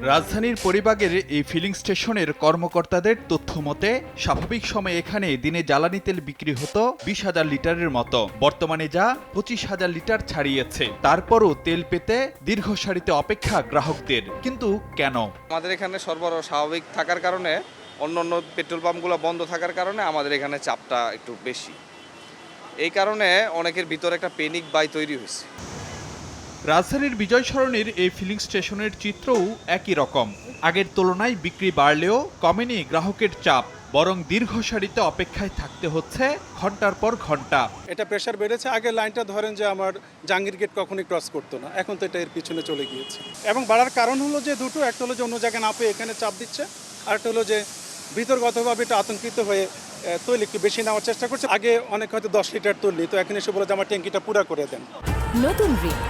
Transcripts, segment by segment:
রাজধানীর পরিবাগের এই ফিলিং স্টেশনের কর্মকর্তাদের তথ্য মতে স্বাভাবিক সময়ে এখানে দিনে জ্বালানি তেল বিক্রি হতো 20,000 লিটারের মতো। বর্তমানে যা 25,000 লিটার ছাড়িয়েছে। তারপরও তেল পেতে দীর্ঘ সারিতে অপেক্ষা গ্রাহকদের। কিন্তু কেন? আমাদের এখানে সরবরাহ স্বাভাবিক থাকার কারণে, অন্য পেট্রোল পাম্পগুলো বন্ধ থাকার কারণে আমাদের এখানে চাপটা একটু বেশি। এই কারণে অনেকের ভিতরে একটা প্যানিক বাই তৈরি হয়েছে। রাজধানীর বিজয় সরণির এই ফিলিং স্টেশনের চিত্রও একই রকম। আগের তুলনায় বিক্রি বাড়লেও কমেনি গ্রাহকের চাপ, বরং দীর্ঘ সারিতে অপেক্ষায় থাকতে হচ্ছে ঘন্টার পর ঘন্টা। এটা প্রেশার বেড়েছে। আগে লাইনটা ধরেন যে আমার জাহাঙ্গীর গেট কখনোই ক্রস করতো না, এখন তো এটা এর পিছনে চলে গিয়েছে। এবং বাড়ার কারণ হলো যে দুটো, একটা হলো যে অন্য জায়গায় না পেয়ে এখানে চাপ দিচ্ছে, আর একটা হলো যে বিতর্কগতভাবে এটা আতঙ্কিত হয়ে তৈল একটু বেশি নেওয়ার চেষ্টা করছে। আগে অনেক হয়তো 10 লিটার তুললি, তো এখন এসে বলে যে আমার ট্যাঙ্কিটা পুরা করে দেন। নতুন রিন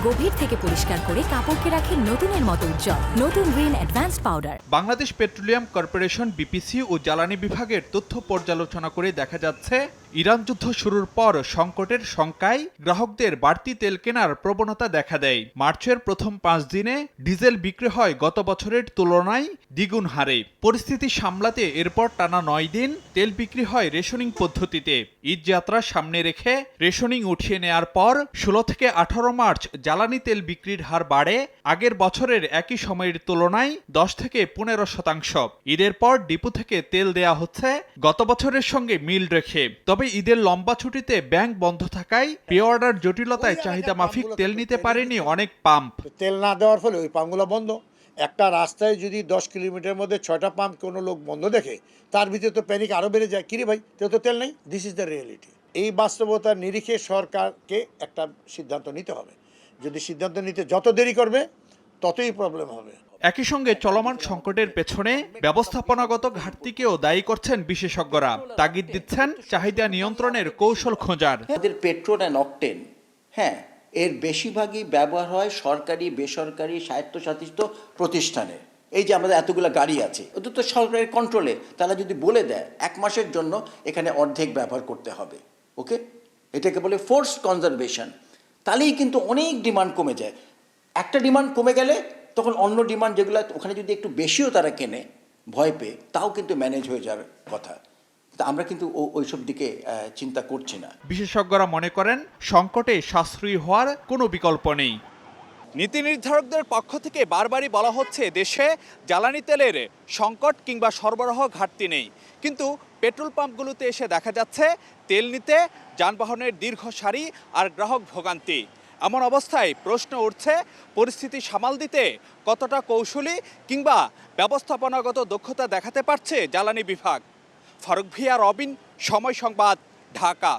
গভীর থেকে পরিষ্কার করে কাপড়কে রাখে নতুনের মতো উজ্জ্বল। নতুন Rin advanced powder. Bangladesh petroleum corporation BPC ও জ্বালানি বিভাগের তথ্য পর্যালোচনা করে দেখা যাচ্ছে, ইরান যুদ্ধ শুরুর পর সংকটের শঙ্কায় গ্রাহকদের বাড়তি তেল কেনার প্রবণতা দেখা দেয়। মার্চের প্রথম 5 দিনে ডিজেল বিক্রি হয় গত বছরের তুলনায় দ্বিগুণ হারে। পরিস্থিতি সামলাতে এরপর টানা 9 দিন তেল বিক্রি হয় রেশনিং পদ্ধতিতে। ঈদ যাত্রা সামনে রেখে রেশনিং উঠিয়ে নেয়ার পর 16 থেকে 18 মার্চ জ্বালানি তেল বিক্রির হার বাড়ে আগের বছরের একই সময়ের তুলনায় 10 থেকে 15%। ঈদের পর ডিপো থেকে তেল দেয়া হচ্ছে গত বছরের সঙ্গে মিল রেখে। তবে ঈদের লম্বা ছুটিতে ব্যাংক বন্ধ থাকায় পে অর্ডার জটিলতায় চাহিদা মাফিক তেল নিতে পারেনি অনেক পাম্প। তেল না দেওয়ার ফলে ওই পাম্পগুলো বন্ধ। একটা রাস্তায় যদি 10 কিলোমিটার মধ্যে 6টা পাম্প কোনো লোক বন্ধ দেখে, তার ভিতরে তো প্যানিক আরও বেড়ে যায়। কিরে ভাই, তো তেল নেই। This is the reality. এই বাস্তবতার নিরিখে সরকারকে একটা সিদ্ধান্ত নিতে হবে। যদি সিদ্ধান্ত নিতে যত দেরি করবে ততই প্রবলেম হবে। একই সঙ্গে চলমান সংকটের পেছনে ব্যবস্থাপনাগত ঘাটতিকেও দায়ী করছেন বিশেষজ্ঞরা। তাগিদ দিচ্ছেন চাহিদা নিয়ন্ত্রণের কৌশল খোঁজার। আমাদের পেট্রোল অ্যান্ড অকটেন, হ্যাঁ, এর বেশিরভাগই ব্যবহার হয় সরকারি, বেসরকারি, স্বায়ত্তশাসিত প্রতিষ্ঠানে। এই যে আমাদের এতগুলো গাড়ি আছে, ওদের তো সরকারের কন্ট্রোলে। তারা যদি বলে দেয় 1 মাসের জন্য এখানে অর্ধেক ব্যবহার করতে হবে, ওকে, এটাকে বলে ফোর্সড কনজারভেশন, তাহলেই কিন্তু অনেক ডিমান্ড কমে যায়। একটা ডিমান্ড কমে গেলে তখন অন্য ডিমান্ড যেগুলো ওখানে যদি একটু বেশিও তারা কেনে ভয় পেয়ে, তাও কিন্তু ম্যানেজ হয়ে যাওয়ার কথা। আমরা কিন্তু ওইসব দিকে চিন্তা করছি না। বিশেষজ্ঞরা মনে করেন সংকটে সাশ্রয়ী হওয়ার কোনো বিকল্প নেই। নীতি নির্ধারকদের পক্ষ থেকে বারবারই বলা হচ্ছে দেশে জ্বালানি তেলের সংকট কিংবা সরবরাহ ঘাটতি নেই, কিন্তু পেট্রোল পাম্পগুলোতে এসে দেখা যাচ্ছে তেল নিতে যানবাহনের দীর্ঘ সারি আর গ্রাহক ভোগান্তি। এমন অবস্থায় প্রশ্ন উঠছে, পরিস্থিতি সামাল দিতে কতটা কৌশলী কিংবা ব্যবস্থাপনাগত দক্ষতা দেখাতে পারছে জ্বালানি বিভাগ। ফারুক ভিয়া, রবিন, সময় সংবাদ, ঢাকা।